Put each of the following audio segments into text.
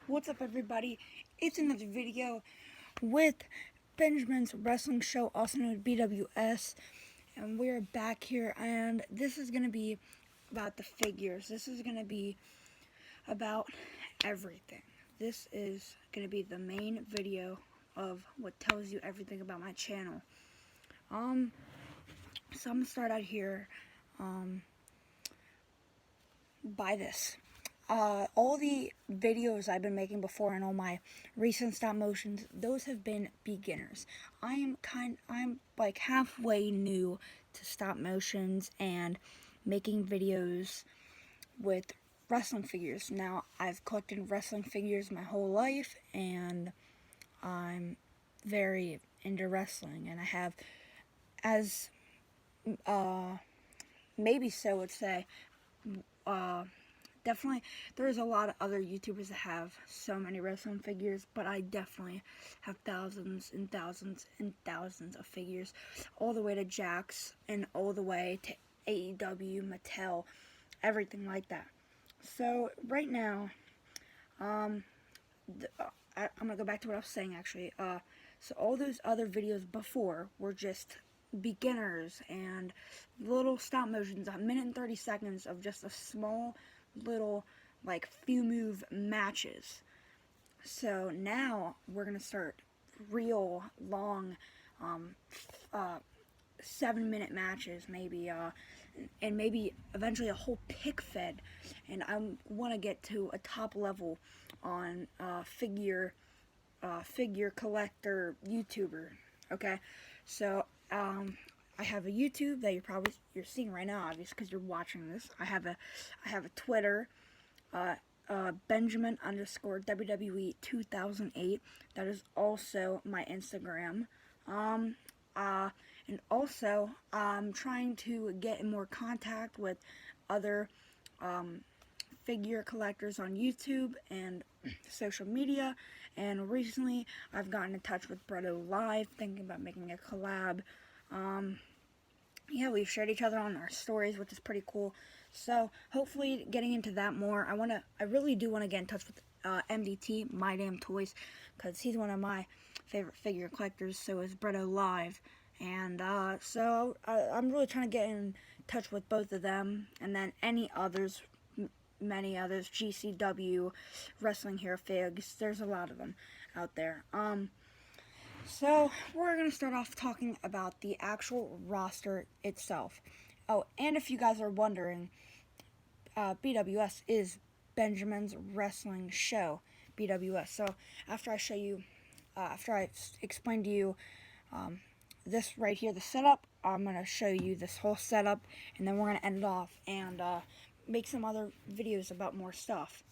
What's up, everybody? It's another video with Benjamin's Wrestling Show, also known as BWS, and we're back here, and this is going to be about the figures. This is going to be about everything. This is going to be the main video of what tells you everything about my channel. So I'm going to start out here, by this. All the videos I've been making before and all my recent stop motions, those have been beginners. I'm like halfway new to stop motions and making videos with wrestling figures. Now, I've collected wrestling figures my whole life, and I'm very into wrestling, and I have, as maybe so would say, definitely, there's a lot of other YouTubers that have so many wrestling figures, but I definitely have thousands and thousands and thousands of figures, all the way to Jax and all the way to AEW, Mattel, everything like that. So right now, I'm gonna go back to what I was saying actually. So all those other videos before were just beginners and little stop motions, a minute and 30 seconds of just a small little like few move matches. So now we're gonna start real long 7-minute matches, maybe and maybe eventually a whole pick fed, and I want to get to a top level on figure collector YouTuber. Okay, so I have a YouTube that you're seeing right now, obviously, because you're watching this. I have a Twitter, Benjamin _ WWE 2008. That is also my Instagram. And also, I'm trying to get in more contact with other figure collectors on YouTube and social media. And recently, I've gotten in touch with BWS Live, thinking about making a collab. Yeah, we've shared each other on our stories, which is pretty cool. So hopefully, getting into that more. I really do want to get in touch with MDT, My Damn Toys, because he's one of my favorite figure collectors. So is BWS Live, and so I'm really trying to get in touch with both of them, and then any others. Many others, GCW, Wrestling Hero Figs. There's a lot of them out there. So we're going to start off talking about the actual roster itself. Oh, and if you guys are wondering, BWS is Benjamin's Wrestling Show, BWS. So after I show you, after I explain to you this right here, the setup, I'm going to show you this whole setup, and then we're going to end it off and make some other videos about more stuff.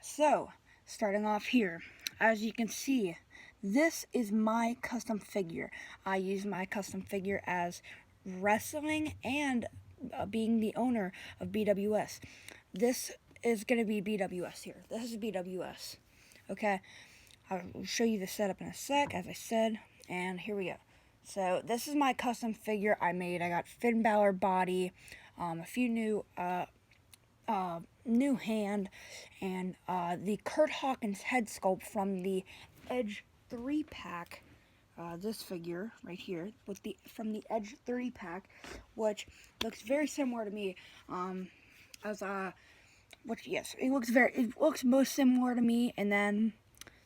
So, starting off here, as you can see, this is my custom figure. I use my custom figure as wrestling and being the owner of BWS. This is going to be BWS here. This is BWS. Okay, I'll show you the setup in a sec, as I said, and here we go. So, this is my custom figure I made. I got Finn Balor body, a few new new hand, and the Kurt Hawkins head sculpt from the Edge 3-pack. This figure right here from the Edge 3-pack, which looks very similar to me. Yes, it looks most similar to me. And then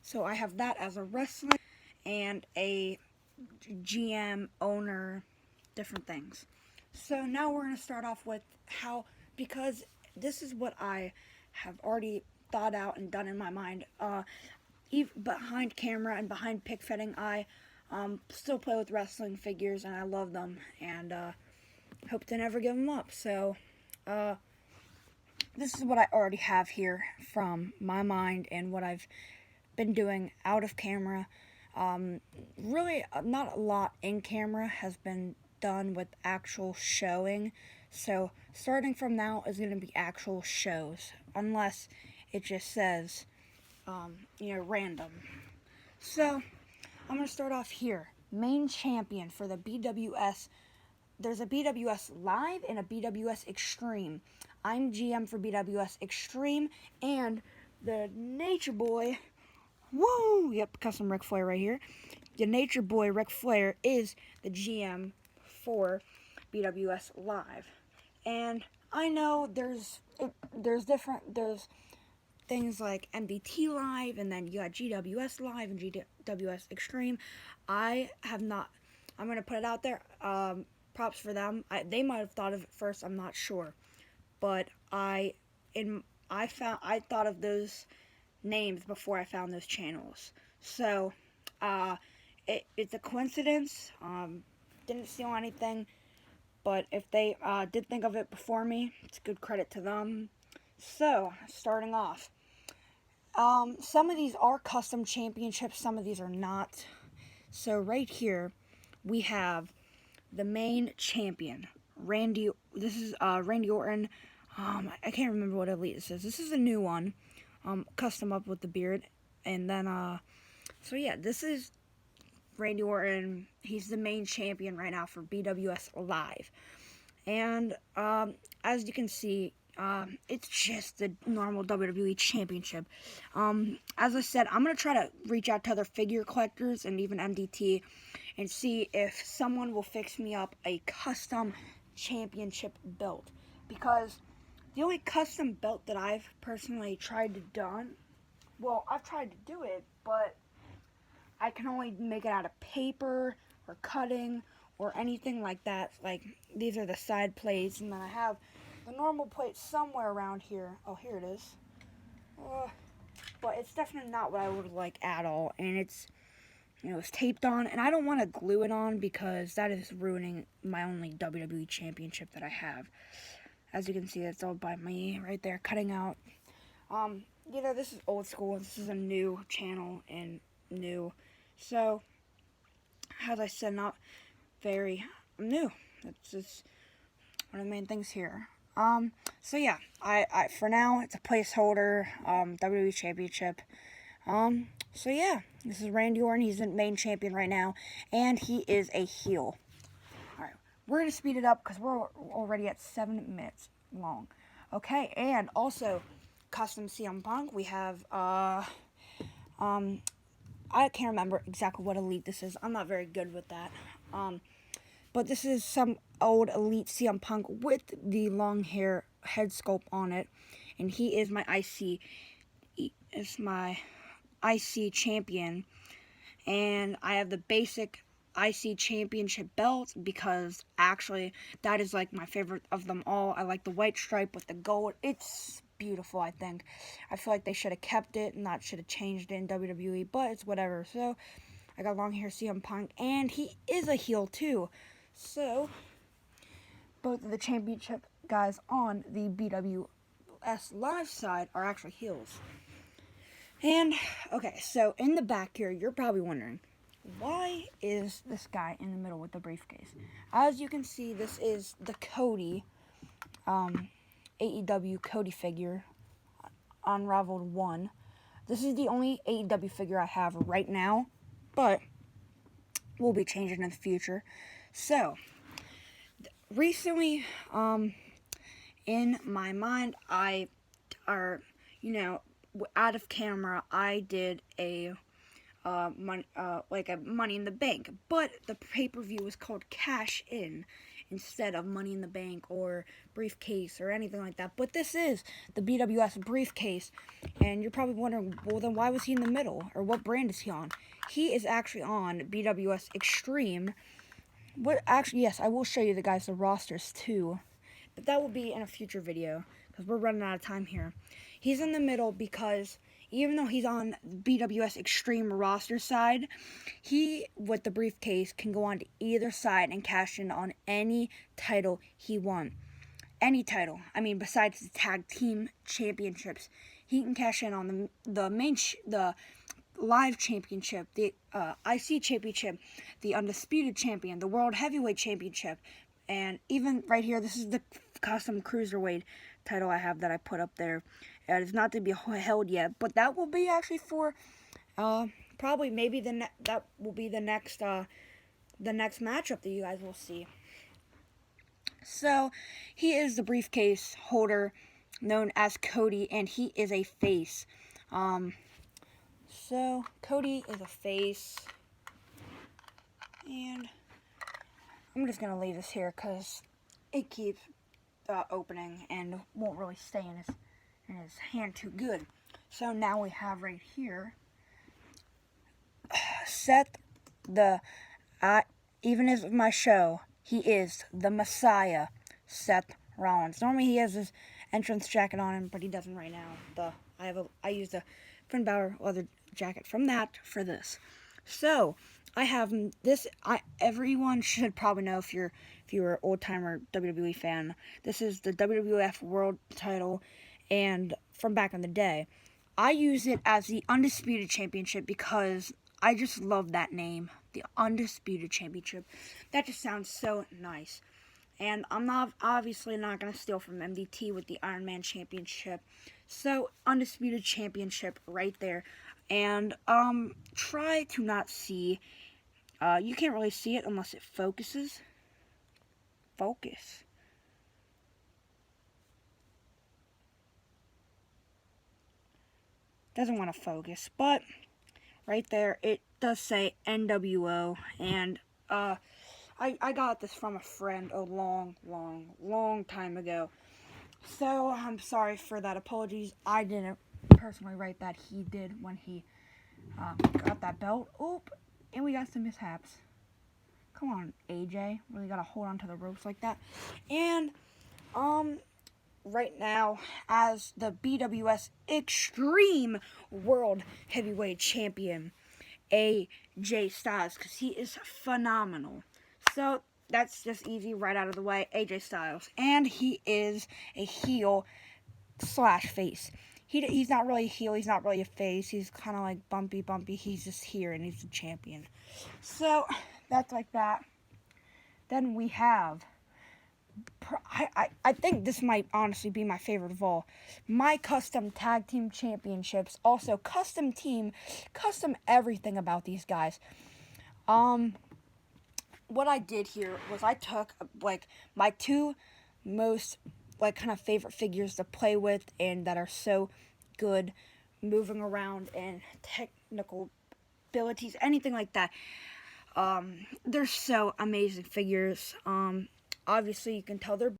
so I have that as a wrestler and a GM owner, different things. So now we're gonna start off with because this is what I have already thought out and done in my mind. Even behind camera and behind pick fetting, I still play with wrestling figures, and I love them, and hope to never give them up. So this is what I already have here from my mind and what I've been doing out of camera. Really, not a lot in camera has been done with actual showing. So starting from now is going to be actual shows, unless it just says, random. So I'm going to start off here. Main champion for the BWS. There's a BWS Live and a BWS Extreme. I'm GM for BWS Extreme, and the Nature Boy. Woo! Yep, custom Ric Flair right here. The Nature Boy Ric Flair is the GM for BWS Live. And I know there's things like MDT Live, and then you got GWS Live and GWS Extreme. I'm going to put it out there. Props for them. They might have thought of it first. I'm not sure, but I thought of those names before I found those channels. So it's a coincidence. Didn't steal anything, but if they did think of it before me, it's good credit to them. So starting off, some of these are custom championships. Some of these are not. So right here, we have the main champion, Randy. This is Randy Orton. I can't remember what elite this is. This is a new one, custom up with the beard, and then so yeah, this is Randy Orton. He's the main champion right now for BWS Live, and as you can see, it's just the normal WWE Championship. As I said, I'm going to try to reach out to other figure collectors and even MDT and see if someone will fix me up a custom championship belt. Because the only custom belt that I've personally tried to done, well, I've tried to do it, but I can only make it out of paper or cutting or anything like that. Like, these are the side plates, and then I have the normal plate somewhere around here. Oh, here it is. But it's definitely not what I would like at all. And it's, it's taped on. And I don't want to glue it on because that is ruining my only WWE Championship that I have. As you can see, it's all by me right there, cutting out. This is old school. This is a new channel and new. So, as I said, not very new. That's just one of the main things here. So yeah, I for now, it's a placeholder, WWE Championship. So yeah, this is Randy Orton. He's the main champion right now, and he is a heel. Alright, we're going to speed it up because we're already at 7 minutes long. Okay, and also, custom CM Punk, we have, I can't remember exactly what elite this is. I'm not very good with that. But this is some old elite CM Punk with the long hair head sculpt on it. And he is my IC champion. And I have the basic IC championship belt because actually that is like my favorite of them all. I like the white stripe with the gold. It's beautiful, I think. I feel like they should have kept it, not should have changed it in WWE, but it's whatever. So I got long hair CM Punk, and he is a heel too. So, both of the championship guys on the BWS Live side are actually heels. And, okay, so in the back here, you're probably wondering, why is this guy in the middle with the briefcase? As you can see, this is the Cody, AEW Cody figure, Unraveled 1. This is the only AEW figure I have right now, but we'll be changing in the future. So, recently, in my mind, out of camera, I did a Money in the Bank, but the pay-per-view was called Cash In instead of Money in the Bank or Briefcase or anything like that. But this is the BWS Briefcase, and you're probably wondering, well, then why was he in the middle, or what brand is he on? He is actually on BWS Extreme. Yes, I will show you the rosters too, but that will be in a future video because we're running out of time here. He's in the middle because even though he's on BWS Extreme roster side, he, with the briefcase, can go on to either side and cash in on any title he won. Any title. I mean, besides the tag team championships, he can cash in on the Live Championship, the IC Championship, the Undisputed Champion, the World Heavyweight Championship, and even right here, this is the custom Cruiserweight title I have that I put up there. It is not to be held yet, but that will be actually for probably maybe that will be the next matchup that you guys will see. So he is the briefcase holder known as Cody, and he is a face. So Cody is a face, and I'm just gonna leave this here because it keeps opening and won't really stay in his hand too good. So now we have right here Seth, the even as my show, he is the Messiah, Seth Rollins. Normally he has his entrance jacket on him, but he doesn't right now. I used a Finn Balor leather jacket from that for this. So I have this. Everyone should probably know if you're an old timer WWE fan. This is the WWF World Title, and from back in the day, I use it as the Undisputed Championship because I just love that name, the Undisputed Championship. That just sounds so nice. And I'm obviously not going to steal from MDT with the Iron Man Championship. So, Undisputed Championship right there. And, try to not see, you can't really see it unless it focuses. Focus. Doesn't want to focus, but right there, it does say NWO, and, I got this from a friend a long time ago. So, I'm sorry for that. Apologies. I didn't personally write that. He did when he got that belt. Oop. And we got some mishaps. Come on, AJ. Really got to hold on to the ropes like that. And, right now, as the BWS Extreme World Heavyweight Champion, AJ Styles, because he is phenomenal. So, that's just easy, right out of the way. AJ Styles. And he is a heel / face. He's not really a heel. He's not really a face. He's kind of like bumpy. He's just here, and he's the champion. So, that's like that. Then we have... I think this might honestly be my favorite of all. My custom tag team championships. Also, custom team. Custom everything about these guys. What I did here was I took, like, my two most, like, kind of favorite figures to play with and that are so good moving around and technical abilities, anything like that. They're so amazing figures. Obviously, you can tell they're